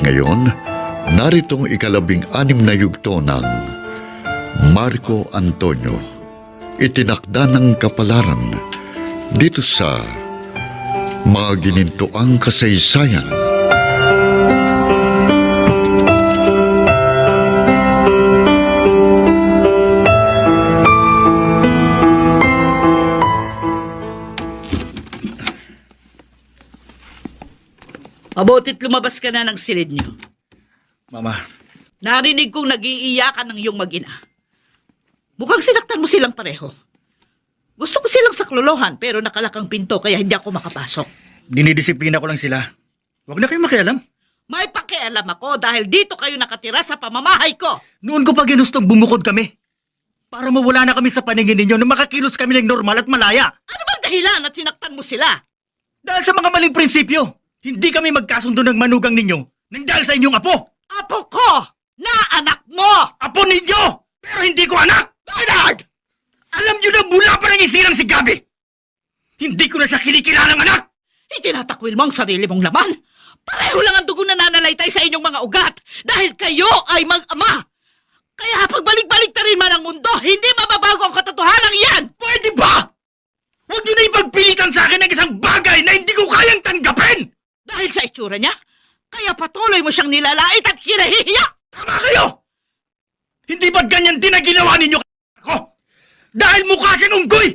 ngayon, naritong ika-16 na yugto ng Marco Antonio, itinakda ng kapalaran dito sa mga ginintuang kasaysayan. Mabutit lumabas ka na ng silid niyo. Mama, Narinig kong nag-iiyakan ng iyong mag-ina. Mukhang sinaktan mo silang pareho. Gusto ko silang saklolohan pero nakalakang pinto kaya hindi ako makapasok. dinidisiplina ko lang sila. Huwag na kayong makialam. May pakialam ako dahil dito kayo nakatira sa pamamahay ko. Noon ko pa ginustong bumukod kami. Para mawala na kami sa paningin ninyo na makakilos kami ng normal at malaya. Ano bang dahilan at sinaktan mo sila? Dahil sa mga maling prinsipyo, hindi kami magkasundo ng manugang ninyo nang dahil sa inyong apo. Apo ko! Na anak mo! Apo ninyo! Pero hindi ko anak! Bernard! Alam nyo na mula pa nang isirang si Gabi! Hindi ko na siya kinikilalang anak! Itinatakwil mo ang sarili mong laman. Pareho lang ang dugo na nananalaytay sa inyong mga ugat dahil kayo ay mag-ama. Kaya pagbalik-balik ta rin man ang mundo, hindi mababago ang katotohanan yan! Pwede ba? Huwag nyo na ipagpilitan sa akin ng isang bagay na hindi ko kayang tanggapin! Dahil sa itsura niya, kaya patuloy mo siyang nilalait at kinahihiya! Tama kayo! Hindi ba't ganyan din ang ginawa ninyo ako? Dahil mukha siyang unggoy!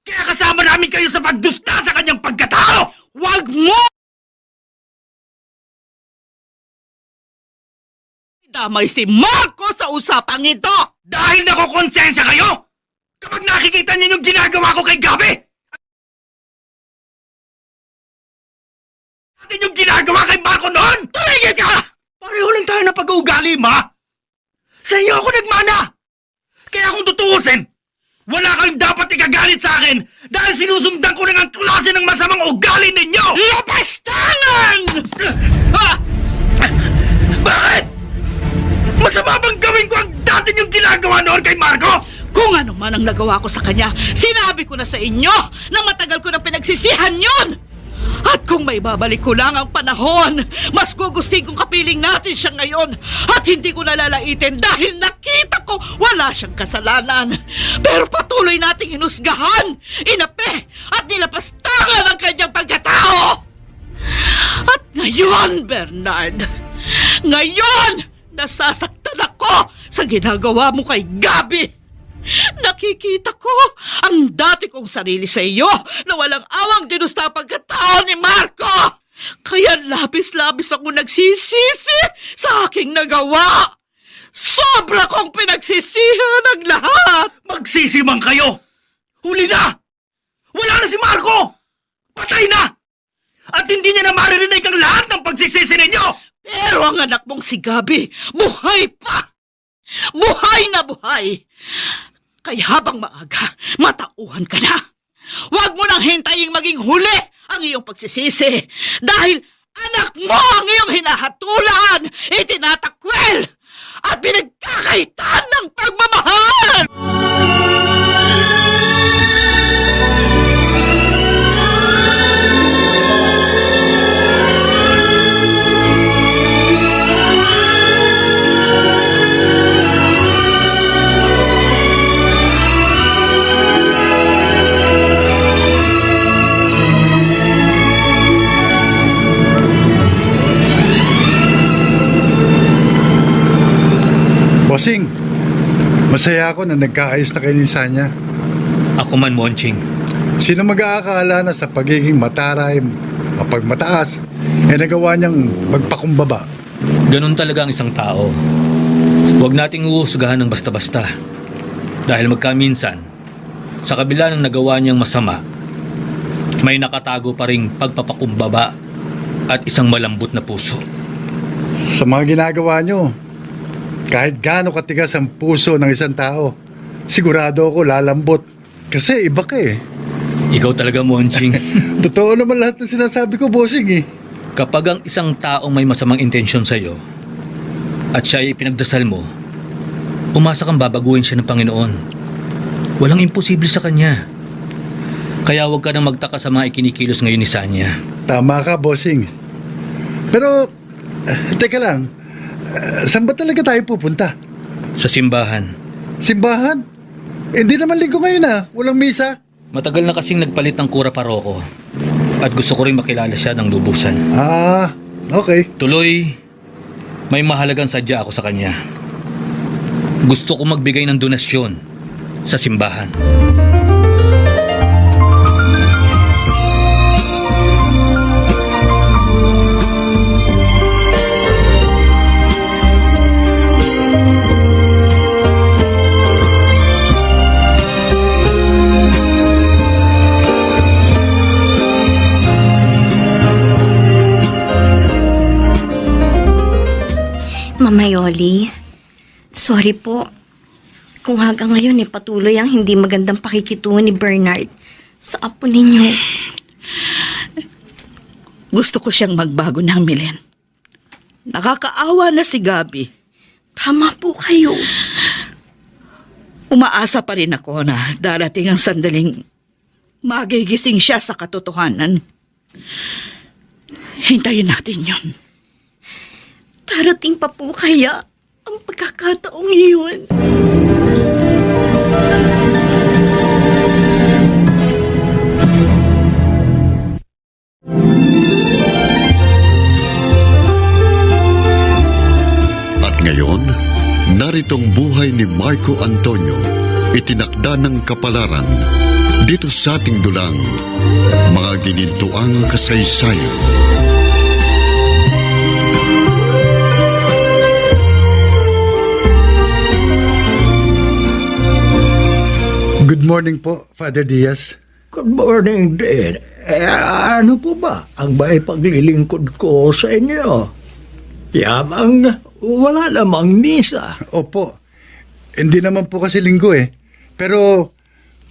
Kaya kasama namin kayo sa pagdusta sa kanyang pagkatao! Huwag mo! Damay si Marco sa usapang ito! Dahil nakokonsensya kayo! Kapag nakikita niyo yung ginagawa ko kay Gabi! Atin yung ginagawa kay Marco noon! Tumigil ka! Pareho lang tayo na pag-uugali, ma! Sa iyo ako nagmana! Kaya kung tutuusin, wala kayong dapat ikagalit sa akin dahil sinusundan ko lang ang klase ng masamang ugali ninyo! Lapastangan! Ha! Bakit? Masama bang gawin ko ang dati niyong ginagawa noon kay Marco? Kung ano man ang nagawa ko sa kanya, sinabi ko na sa inyo na matagal ko na pinagsisihan yun! At kung may babalik ko lang ang panahon, mas gugustuhin kong kapiling natin siya ngayon at hindi ko nalalaitin dahil nakita ko wala siyang kasalanan. Pero patuloy nating hinusgahan, inape at nilapastangan ang kanyang pagkatao. At ngayon, Bernard, ngayon, nasasaktan ako sa ginagawa mo kay Gabi. Nakikita ko ang dati kong sarili sa iyo na walang awang dinusta pagkatao ni Marco. Kaya labis-labis ako nagsisisi sa aking nagawa. Sobra kong pinagsisihan ang lahat. Magsisimang kayo! Huli na! Wala na si Marco! Patay na! At hindi niya na maririnig ang lahat ng pagsisisi ninyo! Pero ang anak mong si Gabi, buhay pa! Buhay na buhay! Kaya habang maaga, matauhan ka na. Huwag mo nang hintayin maging huli ang iyong pagsisisi. Dahil anak mo ang iyong hinahatulan, itinatakwil, at pinagkakaitan ng pagmamahal! Bossing, masaya ako na nagkaayos na kayo ni Sanya. Ako man, Monching. Sino mag-aakala na sa pagiging mataray, mapagmataas, nagawa niyang magpakumbaba? Ganun talaga ang isang tao. Huwag nating uusgahan ng basta-basta. Dahil magkaminsan, sa kabila ng nagawa niyang masama, may nakatago pa ring pagpapakumbaba at isang malambot na puso. Sa mga ginagawa niyo, kahit gaano katigas ang puso ng isang tao, sigurado ako lalambot. Kasi iba ka eh. Ikaw talaga, Monching. Totoo naman lahat ng sinasabi ko, bossing eh. Kapag ang isang taong may masamang intensyon sa'yo at siya ay pinagdasal mo, umasa kang babaguhin siya ng Panginoon. Walang imposible sa kanya. Kaya huwag ka nang magtaka sa mga ikinikilos ngayon ni Sanya. Tama ka, bossing. Pero Teka lang, saan ba talaga tayo pupunta? Sa simbahan. Simbahan? Hindi naman linggo ngayon walang misa. Matagal na kasing nagpalit ng kura paroko. At gusto ko rin makilala siya ng lubusan. Ah, okay. Tuloy, may mahalagang sadya ako sa kanya. Gusto ko magbigay ng donasyon sa simbahan. Mama Yoli, sorry po. Kung hanggang ngayon patuloy ang hindi magandang pakikitungo ni Bernard sa apo ninyo. Gusto ko siyang magbago ng Milen. Nakakaawa na si Gabi. Tama po kayo. Umaasa pa rin ako na darating ang sandaling magigising siya sa katotohanan. Hintayin natin yon. Darating pa po kaya ang pagkakataong iyon. At ngayon, naritong buhay ni Marco Antonio, itinakda ng kapalaran dito sa ating dulang mga ginintuang kasaysayan. Good morning po, Father Diaz. Good morning din. Ano po ba ang may paglilingkod ko sa inyo? Yamang wala namang misa. Opo, hindi naman po kasi linggo Pero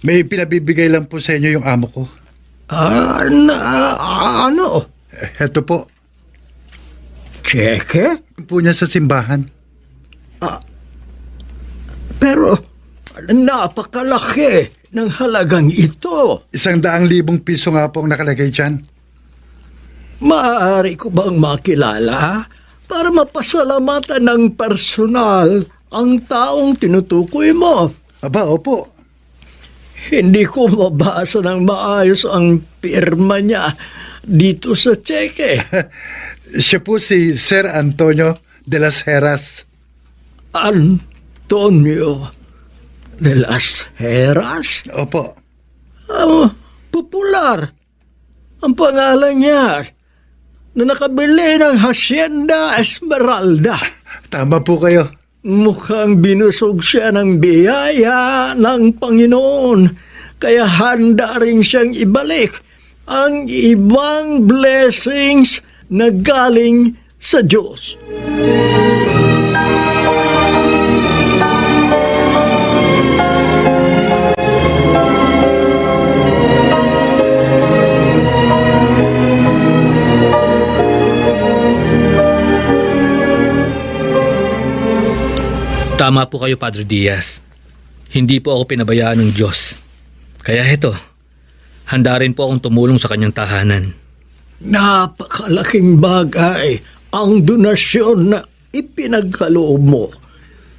may pinabibigay lang po sa inyo yung amo ko. Ano? Heto po, Cheque? yung po niya sa simbahan. Pero napakalaki ng halagang ito. 100,000 piso nga po ang nakalagay dyan. Maaari ko bang makilala para mapasalamatan ng personal ang taong tinutukoy mo? Aba, opo. Hindi ko mabasa ng maayos ang pirma niya dito sa cheque. Siya po si Sir Antonio de las Heras. Antonio de las Heras? Opo. Popular ang pangalan niya na nakabili ng Hacienda Esmeralda. Tama po kayo. Mukhang binusog siya ng biyaya ng Panginoon, kaya handa rin siyang ibalik ang ibang blessings na galing sa Diyos. Tama po kayo, Padre Diaz. Hindi po ako pinabayaan ng Diyos. Kaya heto, handa rin po akong tumulong sa kanyang tahanan. Napakalaking bagay ang donasyon na ipinagkaloob mo,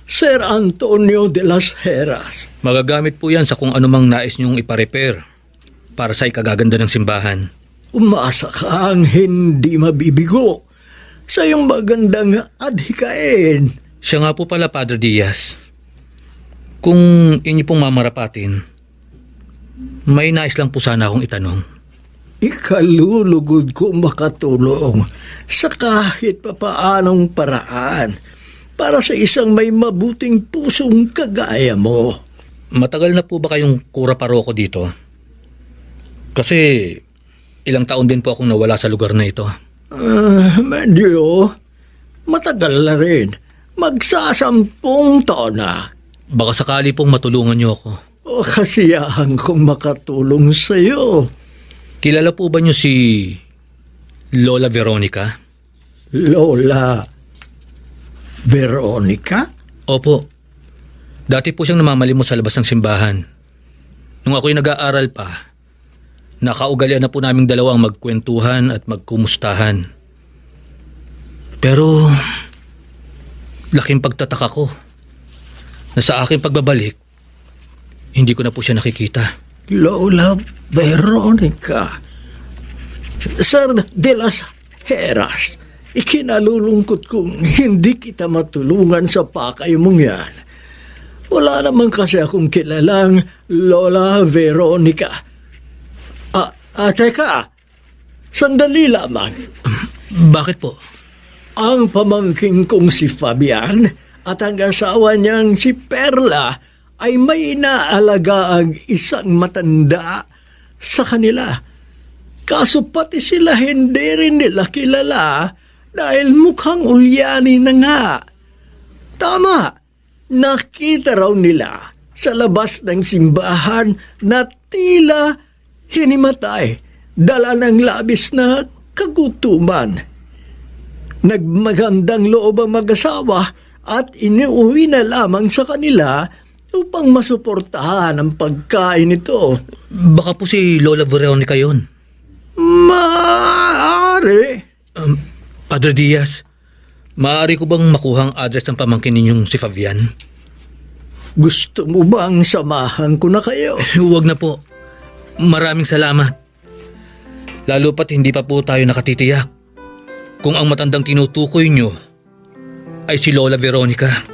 Sir Antonio de las Heras. Magagamit po yan sa kung anumang nais niyong iparepair para sa ikagaganda ng simbahan. Umasa kang hindi mabibigo sa iyong magandang adhikain. Siya nga po pala, Padre Diaz. Kung inyo pong mamarapatin, may nais lang po sana akong itanong. Ikalulugod ko makatulong sa kahit papaanong paraan para sa isang may mabuting pusong kagaya mo. Matagal na po ba kayong kura paroko dito? Kasi ilang taon din po akong nawala sa lugar na ito. Medyo matagal na rin. Magsasampung taon na. Baka sakali pong matulungan niyo ako. O kasiyahan kong makatulong sa iyo. Kilala po ba niyo si Lola Veronica? Lola Veronica? Opo. Dati po siyang namamalimos sa labas ng simbahan. Nung ako'y nag-aaral pa, nakaugalian na po naming dalawang magkwentuhan at magkumustahan. Pero laking pagtataka ko na sa aking pagbabalik, hindi ko na po siya nakikita. Lola Veronica. Sir de las Heras, ikinalulungkot kong hindi kita matulungan sa pakay mong yan. Wala naman kasi akong kilalang Lola Veronica. Teka, sandali lamang. Bakit po? Ang pamangking kong si Fabian at ang asawa niyang si Perla ay may inaalagaan isang matanda sa kanila. Kaso pati sila hindi rin nila kilala dahil mukhang ulyani na nga. Tama, nakita raw nila sa labas ng simbahan na tila hinimatay, dala ng labis na kagutuman. Nagmagandang loob ang mag-asawa at iniuwi na lamang sa kanila upang masuportahan ang pagkain nito. Baka po si Lola Veronica yun. Maaari. Padre Diaz, maaari ko bang makuha ang address ng pamangkin ninyong si Fabian? Gusto mo bang samahan ko na kayo? Huwag na po. Maraming salamat. Lalo pat hindi pa po tayo nakatitiyak kung ang matandang tinutukoy nyo ay si Lola Veronica.